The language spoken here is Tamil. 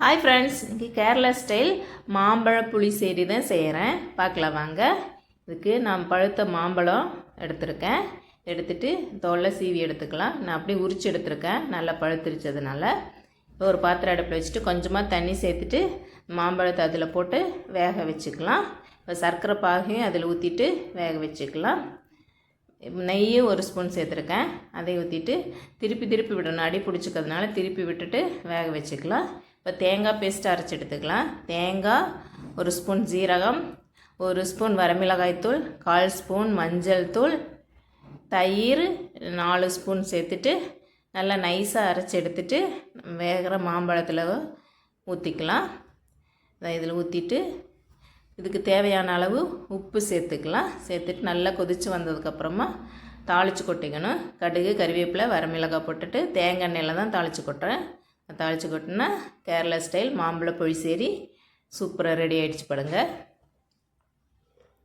ஹாய் ஃப்ரெண்ட்ஸ், இன்றைக்கி கேரளா ஸ்டைல் மாம்பழ புளிசேரி தான் செய்கிறேன். பார்க்கலாம் வாங்க. இதுக்கு நான் பழுத்த மாம்பழம் எடுத்துருக்கேன். எடுத்துகிட்டு தோலை சீவி எடுத்துக்கலாம். நான் அப்படியே உரித்து எடுத்துருக்கேன், நல்லா பழுத்திருச்சதுனால. இப்போ ஒரு பாத்திரம் அடுப்பில் வச்சுட்டு கொஞ்சமாக தண்ணி சேர்த்துட்டு மாம்பழத்தை அதில் போட்டு வேக வச்சுக்கலாம். இப்போ சர்க்கரை பாகையும் அதில் ஊற்றிட்டு வேக வச்சுக்கலாம். நெய்யும் ஒரு ஸ்பூன் சேர்த்துருக்கேன், அதை ஊற்றிட்டு திருப்பி விடணும். அடி பிடிச்சிக்கிறதுனால திருப்பி விட்டுட்டு வேக வச்சுக்கலாம். இப்போ தேங்காய் பேஸ்ட்டு அரைச்சி எடுத்துக்கலாம். தேங்காய், ஒரு ஸ்பூன் ஜீரகம், ஒரு ஸ்பூன் வரமிளகாய்த்தூள், 1/4 ஸ்பூன் மஞ்சள் தூள், தயிர் 4 ஸ்பூன் சேர்த்துட்டு நல்லா நைஸாக அரைச்சி எடுத்துட்டு வேகிற மாம்பழத்தில் ஊற்றிக்கலாம். இதில் ஊற்றிட்டு இதுக்கு தேவையான அளவு உப்பு சேர்த்துக்கலாம். சேர்த்துட்டு நல்லா கொதித்து வந்ததுக்கப்புறமா தாளித்து கொட்டிக்கணும். கடுகு, கறிவேப்பிலை, வரமிளகாய் போட்டுட்டு தேங்காய் எண்ணெயில் தான் தாளித்து கொட்டுறேன். தாளித்து கொட்டினா கேரளா ஸ்டைல் மாம்பழ புளிசேரி சூப்பராக ரெடி ஆகிடுச்சு பாருங்கள்.